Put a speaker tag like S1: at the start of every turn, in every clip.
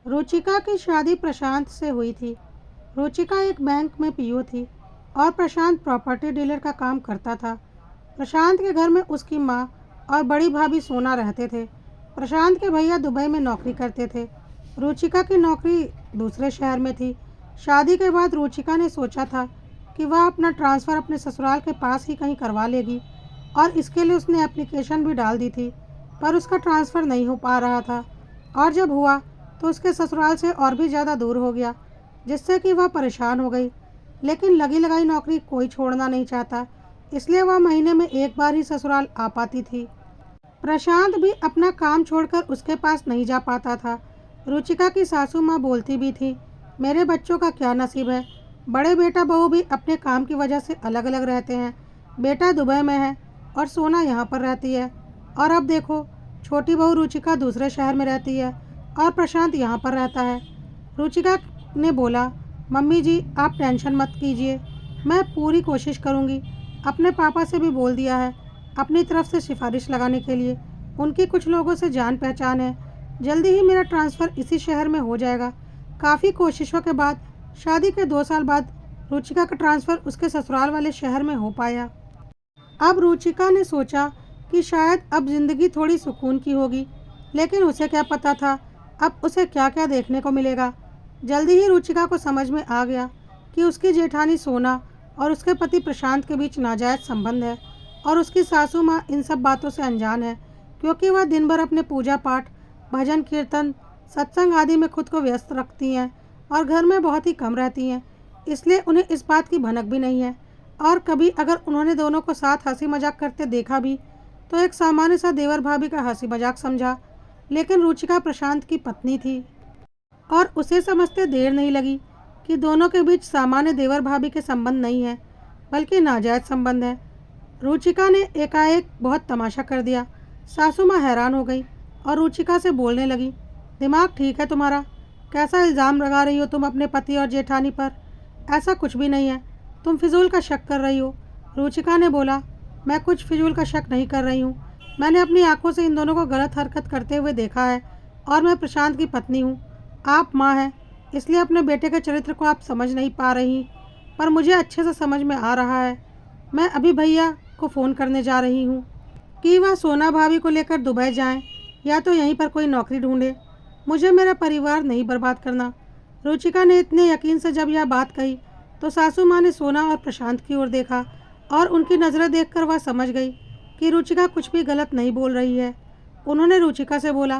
S1: रुचिका की शादी प्रशांत से हुई थी। रुचिका एक बैंक में पीओ थी और प्रशांत प्रॉपर्टी डीलर का काम करता था। प्रशांत के घर में उसकी माँ और बड़ी भाभी सोना रहते थे। प्रशांत के भैया दुबई में नौकरी करते थे। रुचिका की नौकरी दूसरे शहर में थी। शादी के बाद रुचिका ने सोचा था कि वह अपना ट्रांसफ़र अपने ससुराल के पास ही कहीं करवा लेगी और इसके लिए उसने एप्लीकेशन भी डाल दी थी, पर उसका ट्रांसफ़र नहीं हो पा रहा था और जब हुआ तो उसके ससुराल से और भी ज़्यादा दूर हो गया, जिससे कि वह परेशान हो गई। लेकिन लगी लगाई नौकरी कोई छोड़ना नहीं चाहता, इसलिए वह महीने में एक बार ही ससुराल आ पाती थी। प्रशांत भी अपना काम छोड़कर उसके पास नहीं जा पाता था। रुचिका की सासू माँ बोलती भी थी, मेरे बच्चों का क्या नसीब है, बड़े बेटा बहू भी अपने काम की वजह से अलग अलग रहते हैं। बेटा दुबई में है और सोना यहाँ पर रहती है, और अब देखो छोटी बहू रुचिका दूसरे शहर में रहती है और प्रशांत यहाँ पर रहता है। रुचिका ने बोला, मम्मी जी आप टेंशन मत कीजिए, मैं पूरी कोशिश करूँगी। अपने पापा से भी बोल दिया है अपनी तरफ से सिफारिश लगाने के लिए, उनकी कुछ लोगों से जान पहचान है। जल्दी ही मेरा ट्रांसफ़र इसी शहर में हो जाएगा। काफ़ी कोशिशों के बाद शादी के 2 साल बाद रुचिका का ट्रांसफ़र उसके ससुराल वाले शहर में हो पाया। अब रुचिका ने सोचा कि शायद अब ज़िंदगी थोड़ी सुकून की होगी, लेकिन उसे क्या पता था अब उसे क्या क्या देखने को मिलेगा। जल्दी ही रुचिका को समझ में आ गया कि उसकी जेठानी सोना और उसके पति प्रशांत के बीच नाजायज़ संबंध है, और उसकी सासू माँ इन सब बातों से अनजान है, क्योंकि वह दिन भर अपने पूजा पाठ, भजन कीर्तन, सत्संग आदि में खुद को व्यस्त रखती हैं और घर में बहुत ही कम रहती हैं। इसलिए उन्हें इस बात की भनक भी नहीं है, और कभी अगर उन्होंने दोनों को साथ हंसी मजाक करते देखा भी तो एक सामान्य सा देवर भाभी का हंसी मजाक समझा। लेकिन रुचिका प्रशांत की पत्नी थी और उसे समझते देर नहीं लगी कि दोनों के बीच सामान्य देवर भाभी के संबंध नहीं है, बल्कि नाजायज़ संबंध है। रुचिका ने एकाएक बहुत तमाशा कर दिया। सासू माँ हैरान हो गई और रुचिका से बोलने लगी, दिमाग ठीक है तुम्हारा? कैसा इल्ज़ाम लगा रही हो तुम अपने पति और जेठानी पर? ऐसा कुछ भी नहीं है, तुम फिजूल का शक कर रही हो। रुचिका ने बोला, मैं कुछ फिजूल का शक नहीं कर रही हूँ, मैंने अपनी आंखों से इन दोनों को गलत हरकत करते हुए देखा है, और मैं प्रशांत की पत्नी हूँ। आप माँ हैं, इसलिए अपने बेटे के चरित्र को आप समझ नहीं पा रही, पर मुझे अच्छे से समझ में आ रहा है। मैं अभी भैया को फ़ोन करने जा रही हूँ कि वह सोना भाभी को लेकर दुबई जाएं या तो यहीं पर कोई नौकरी ढूंढे। मुझे मेरा परिवार नहीं बर्बाद करना। रुचिका ने इतने यकीन से जब यह बात कही तो सासू माँ ने सोना और प्रशांत की ओर देखा, और उनकी नज़रें देखकर वह समझ गई कि रुचिका कुछ भी गलत नहीं बोल रही है। उन्होंने रुचिका से बोला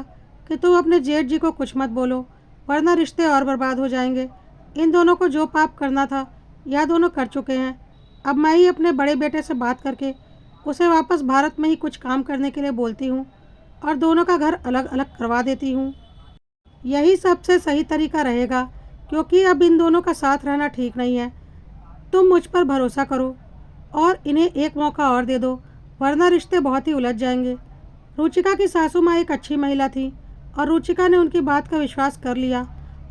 S1: कि तुम अपने जेठ जी को कुछ मत बोलो, वरना रिश्ते और बर्बाद हो जाएंगे। इन दोनों को जो पाप करना था यह दोनों कर चुके हैं। अब मैं ही अपने बड़े बेटे से बात करके उसे वापस भारत में ही कुछ काम करने के लिए बोलती हूँ और दोनों का घर अलग अलग करवा देती हूँ। यही सबसे सही तरीका रहेगा, क्योंकि अब इन दोनों का साथ रहना ठीक नहीं है। तुम मुझ पर भरोसा करो और इन्हें एक मौका और दे दो, वरना रिश्ते बहुत ही उलझ जाएंगे। रुचिका की सासू माँ एक अच्छी महिला थी और रुचिका ने उनकी बात का विश्वास कर लिया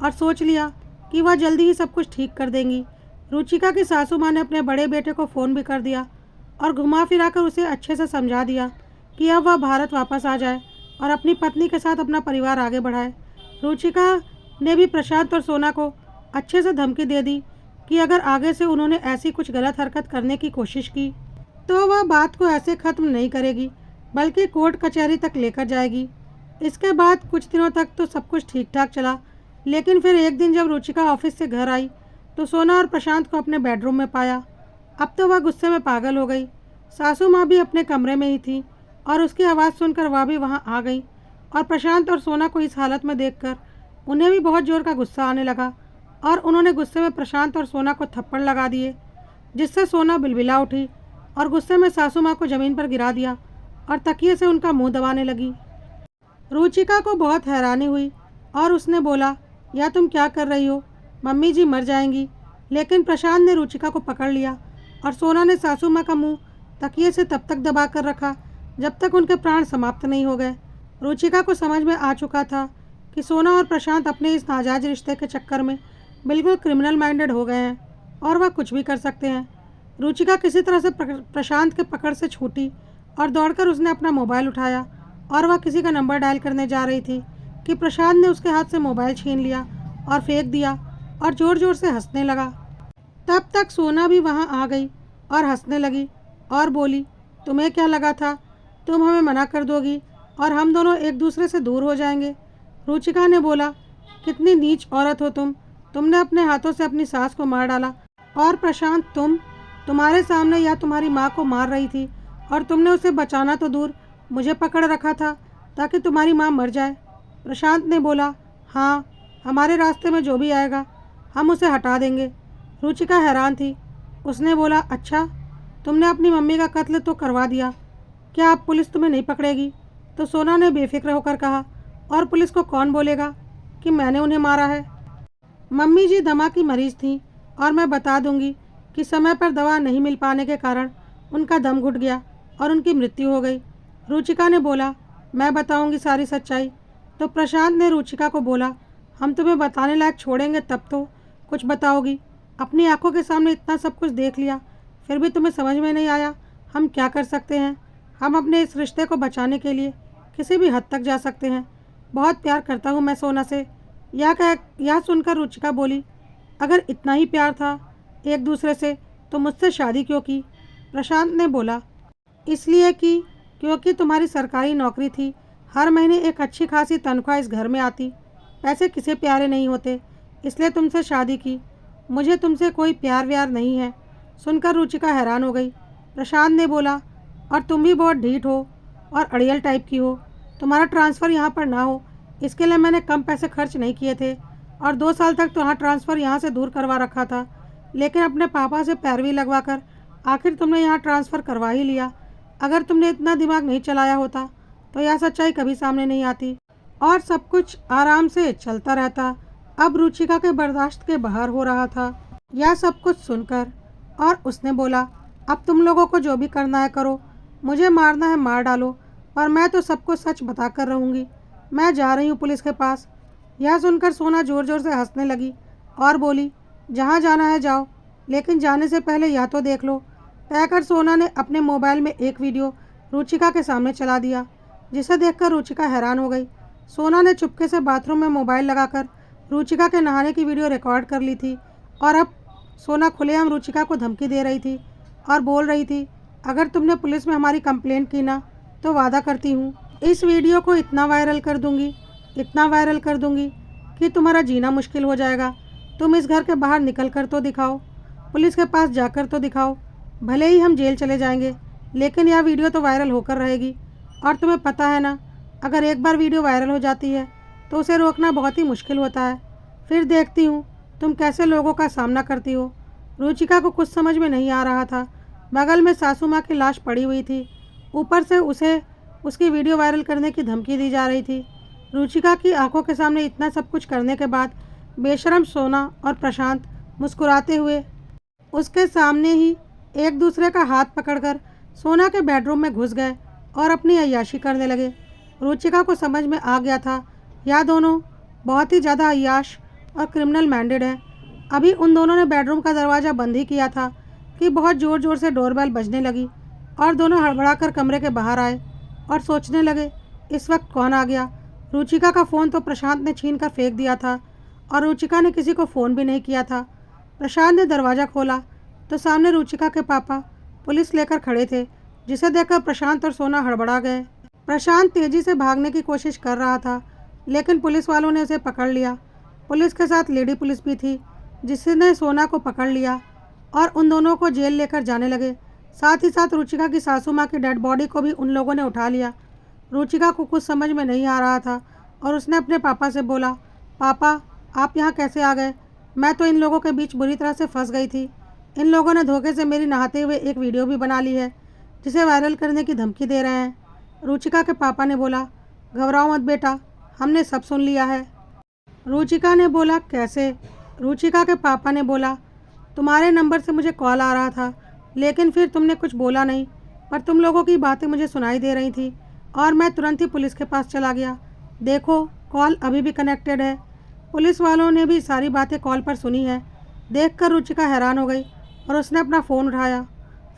S1: और सोच लिया कि वह जल्दी ही सब कुछ ठीक कर देंगी। रुचिका की सासू माँ ने अपने बड़े बेटे को फ़ोन भी कर दिया और घुमा फिरा कर उसे अच्छे से समझा दिया कि अब वह भारत वापस आ जाए और अपनी पत्नी के साथ अपना परिवार आगे बढ़ाए। रुचिका ने भी प्रशांत और सोना को अच्छे से धमकी दे दी कि अगर आगे से उन्होंने ऐसी कुछ गलत हरकत करने की कोशिश की तो वह बात को ऐसे ख़त्म नहीं करेगी, बल्कि कोर्ट कचहरी तक लेकर जाएगी। इसके बाद कुछ दिनों तक तो सब कुछ ठीक ठाक चला, लेकिन फिर एक दिन जब रुचिका ऑफिस से घर आई तो सोना और प्रशांत को अपने बेडरूम में पाया। अब तो वह गुस्से में पागल हो गई। सासू माँ भी अपने कमरे में ही थी और उसकी आवाज़ सुनकर वह भी वहाँ आ गई, और प्रशांत और सोना को इस हालत में देखकर उन्हें भी बहुत ज़ोर का गुस्सा आने लगा, और उन्होंने गुस्से में प्रशांत और सोना को थप्पड़ लगा दिए, जिससे सोना बिलबिला उठी और गुस्से में सासू माँ को ज़मीन पर गिरा दिया और तकिए से उनका मुंह दबाने लगी। रुचिका को बहुत हैरानी हुई और उसने बोला, यह तुम क्या कर रही हो? मम्मी जी मर जाएंगी। लेकिन प्रशांत ने रुचिका को पकड़ लिया और सोना ने सासू माँ का मुंह तकिए से तब तक दबा कर रखा जब तक उनके प्राण समाप्त नहीं हो गए। रुचिका को समझ में आ चुका था कि सोना और प्रशांत अपने इस नाजायज रिश्ते के चक्कर में बिल्कुल क्रिमिनल माइंडेड हो गए हैं और वह कुछ भी कर सकते हैं। रुचिका किसी तरह से प्रशांत के पकड़ से छूटी और दौड़कर उसने अपना मोबाइल उठाया और वह किसी का नंबर डायल करने जा रही थी कि प्रशांत ने उसके हाथ से मोबाइल छीन लिया और फेंक दिया और ज़ोर ज़ोर से हंसने लगा। तब तक सोना भी वहाँ आ गई और हंसने लगी और बोली, तुम्हें क्या लगा था तुम हमें मना कर दोगी और हम दोनों एक दूसरे से दूर हो जाएंगे? रुचिका ने बोला, कितनी नीच औरत हो तुमने अपने हाथों से अपनी सास को मार डाला और प्रशांत तुम्हारे सामने या तुम्हारी माँ को मार रही थी और तुमने उसे बचाना तो दूर मुझे पकड़ रखा था ताकि तुम्हारी माँ मर जाए। प्रशांत ने बोला, हाँ, हमारे रास्ते में जो भी आएगा हम उसे हटा देंगे। रुचिका हैरान थी। उसने बोला, अच्छा, तुमने अपनी मम्मी का कत्ल तो करवा दिया, क्या अब पुलिस तुम्हें नहीं पकड़ेगी? तो सोना ने बेफिक्र होकर कहा, और पुलिस को कौन बोलेगा कि मैंने उन्हें मारा है? मम्मी जी दमा की मरीज थी और मैं बता दूंगी कि समय पर दवा नहीं मिल पाने के कारण उनका दम घुट गया और उनकी मृत्यु हो गई। रुचिका ने बोला, मैं बताऊंगी सारी सच्चाई। तो प्रशांत ने रुचिका को बोला, हम तुम्हें बताने लायक छोड़ेंगे तब तो कुछ बताओगी। अपनी आंखों के सामने इतना सब कुछ देख लिया, फिर भी तुम्हें समझ में नहीं आया हम क्या कर सकते हैं? हम अपने इस रिश्ते को बचाने के लिए किसी भी हद तक जा सकते हैं। बहुत प्यार करता हूँ मैं सोना से। यह सुनकर रुचिका बोली, अगर इतना ही प्यार था एक दूसरे से तो मुझसे शादी क्यों की? प्रशांत ने बोला, इसलिए कि क्योंकि तुम्हारी सरकारी नौकरी थी, हर महीने एक अच्छी खासी तनख्वाह इस घर में आती, पैसे किसे प्यारे नहीं होते, इसलिए तुमसे शादी की। मुझे तुमसे कोई प्यार व्यार नहीं है। सुनकर रुचिका हैरान हो गई। प्रशांत ने बोला, और तुम भी बहुत ढीठ हो और अड़ियल टाइप की हो। तुम्हारा ट्रांसफ़र यहाँ पर ना हो इसके लिए मैंने कम पैसे खर्च नहीं किए थे और 2 साल तक तुम्हारा ट्रांसफ़र यहाँ से दूर करवा रखा था, लेकिन अपने पापा से पैरवी लगवा कर आखिर तुमने यहाँ ट्रांसफ़र करवा ही लिया। अगर तुमने इतना दिमाग नहीं चलाया होता तो यह सच्चाई कभी सामने नहीं आती और सब कुछ आराम से चलता रहता। अब रुचिका के बर्दाश्त के बाहर हो रहा था यह सब कुछ सुनकर, और उसने बोला, अब तुम लोगों को जो भी करना है करो, मुझे मारना है मार डालो, पर मैं तो सबको सच बता कर रहूँगी। मैं जा रही हूँ पुलिस के पास। यह सुनकर सोना ज़ोर ज़ोर से हंसने लगी और बोली, जहाँ जाना है जाओ, लेकिन जाने से पहले यह तो देख लो। कहकर सोना ने अपने मोबाइल में एक वीडियो रुचिका के सामने चला दिया, जिसे देखकर रुचिका हैरान हो गई। सोना ने चुपके से बाथरूम में मोबाइल लगाकर रुचिका के नहाने की वीडियो रिकॉर्ड कर ली थी और अब सोना खुलेआम रुचिका को धमकी दे रही थी और बोल रही थी, अगर तुमने पुलिस में हमारी कंप्लेंट की ना तो वादा करती हूँ इस वीडियो को इतना वायरल कर दूंगी कि तुम्हारा जीना मुश्किल हो जाएगा। तुम इस घर के बाहर निकल कर तो दिखाओ, पुलिस के पास जाकर तो दिखाओ। भले ही हम जेल चले जाएंगे, लेकिन यह वीडियो तो वायरल होकर रहेगी। और तुम्हें पता है ना, अगर एक बार वीडियो वायरल हो जाती है तो उसे रोकना बहुत ही मुश्किल होता है। फिर देखती हूँ तुम कैसे लोगों का सामना करती हो। रुचिका को कुछ समझ में नहीं आ रहा था। बगल में सासू माँ की लाश पड़ी हुई थी, ऊपर से उसे उसकी वीडियो वायरल करने की धमकी दी जा रही थी। रुचिका की आंखों के सामने इतना सब कुछ करने के बाद बेशरम सोना और प्रशांत मुस्कुराते हुए उसके सामने ही एक दूसरे का हाथ पकड़कर सोना के बेडरूम में घुस गए और अपनी अय्याशी करने लगे। रुचिका को समझ में आ गया था यह दोनों बहुत ही ज़्यादा अय्याश और क्रिमिनल माइंडेड हैं। अभी उन दोनों ने बेडरूम का दरवाज़ा बंद ही किया था कि बहुत ज़ोर ज़ोर से डोरबेल बजने लगी और दोनों हड़बड़ाकर कमरे के बाहर आए और सोचने लगे, इस वक्त कौन आ गया। रुचिका का फ़ोन तो प्रशांत ने छीन कर फेंक दिया था और रुचिका ने किसी को फ़ोन भी नहीं किया था। प्रशांत ने दरवाज़ा खोला तो सामने रुचिका के पापा पुलिस लेकर खड़े थे, जिसे देखकर प्रशांत और सोना हड़बड़ा गए। प्रशांत तेज़ी से भागने की कोशिश कर रहा था, लेकिन पुलिस वालों ने उसे पकड़ लिया। पुलिस के साथ लेडी पुलिस भी थी, जिसने सोना को पकड़ लिया और उन दोनों को जेल लेकर जाने लगे। साथ ही साथ रुचिका की सासू माँ की डेड बॉडी को भी उन लोगों ने उठा लिया। रुचिका को कुछ समझ में नहीं आ रहा था और उसने अपने पापा से बोला, पापा, आप यहाँ कैसे आ गए? मैं तो इन लोगों के बीच बुरी तरह से फंस गई थी। इन लोगों ने धोखे से मेरी नहाते हुए एक वीडियो भी बना ली है, जिसे वायरल करने की धमकी दे रहे हैं। रुचिका के पापा ने बोला, घबराओ मत बेटा, हमने सब सुन लिया है। रुचिका ने बोला, कैसे? रुचिका के पापा ने बोला, तुम्हारे नंबर से मुझे कॉल आ रहा था, लेकिन फिर तुमने कुछ बोला नहीं, पर तुम लोगों की बातें मुझे सुनाई दे रही थी और मैं तुरंत ही पुलिस के पास चला गया। देखो, कॉल अभी भी कनेक्टेड है। पुलिस वालों ने भी सारी बातें कॉल पर सुनी है। देखकर रुचिका हैरान हो गई और उसने अपना फ़ोन उठाया।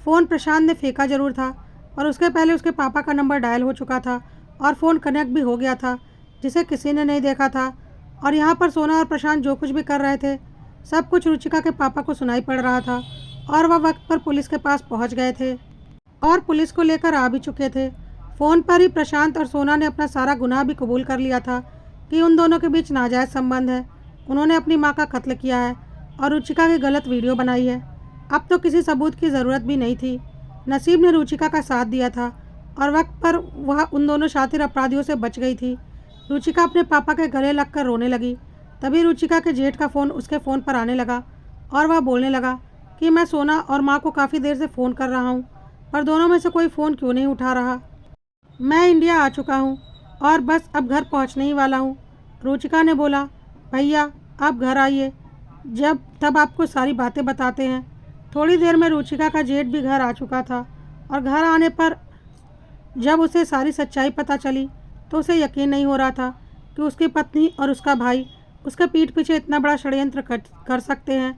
S1: फ़ोन प्रशांत ने फेंका जरूर था, पर उसके पहले उसके पापा का नंबर डायल हो चुका था और फ़ोन कनेक्ट भी हो गया था। जिसे किसी ने नहीं देखा था। और यहाँ पर सोना और प्रशांत जो कुछ भी कर रहे थे, सब कुछ रुचिका के पापा को सुनाई पड़ रहा था और वह वक्त पर पुलिस के पास पहुँच गए थे और पुलिस को लेकर आ भी चुके थे। फ़ोन पर ही प्रशांत और सोना ने अपना सारा गुनाह भी कबूल कर लिया था कि उन दोनों के बीच नाजायज़ संबंध है। उन्होंने अपनी माँ का कत्ल किया है और रुचिका की गलत वीडियो बनाई है। अब तो किसी सबूत की ज़रूरत भी नहीं थी। नसीब ने रुचिका का साथ दिया था और वक्त पर वह उन दोनों शातिर अपराधियों से बच गई थी। रुचिका अपने पापा के गले लगकर रोने लगी। तभी रुचिका के जेठ का फ़ोन उसके फ़ोन पर आने लगा और वह बोलने लगा कि मैं सोना और माँ को काफ़ी देर से फ़ोन कर रहा हूँ, पर दोनों में से कोई फ़ोन क्यों नहीं उठा रहा। मैं इंडिया आ चुका हूँ और बस अब घर पहुँचने ही वाला हूँ। रुचिका ने बोला, भैया आप घर आइए, जब तब आपको सारी बातें बताते हैं। थोड़ी देर में रुचिका का जेठ भी घर आ चुका था और घर आने पर जब उसे सारी सच्चाई पता चली तो उसे यकीन नहीं हो रहा था कि उसकी पत्नी और उसका भाई उसके पीठ पीछे इतना बड़ा षड्यंत्र कर सकते हैं।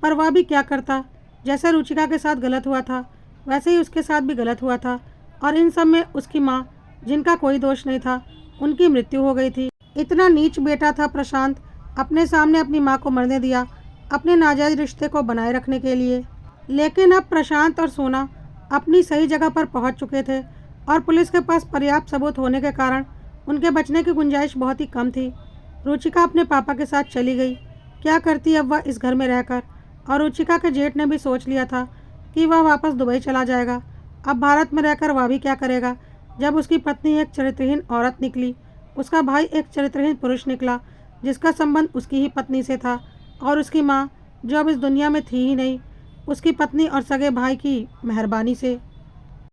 S1: पर वह भी क्या करता। जैसे रुचिका के साथ गलत हुआ था वैसे ही उसके साथ भी गलत हुआ था और इन सब में उसकी माँ, जिनका कोई दोष नहीं था, उनकी मृत्यु हो गई थी। इतना नीच बेटा था प्रशांत, अपने सामने अपनी माँ को मरने दिया अपने नाजायज़ रिश्ते को बनाए रखने के लिए। लेकिन अब प्रशांत और सोना अपनी सही जगह पर पहुंच चुके थे और पुलिस के पास पर्याप्त सबूत होने के कारण उनके बचने की गुंजाइश बहुत ही कम थी। रुचिका अपने पापा के साथ चली गई। क्या करती अब वह इस घर में रहकर। और रुचिका के जेठ ने भी सोच लिया था कि वह वापस दुबई चला जाएगा। अब भारत में रहकर वह भी क्या करेगा जब उसकी पत्नी एक चरित्रहीन औरत निकली, उसका भाई एक चरित्रहीन पुरुष निकला जिसका संबंध उसकी ही पत्नी से था, और उसकी माँ जो अब इस दुनिया में थी ही नहीं, उसकी पत्नी और सगे भाई की मेहरबानी से।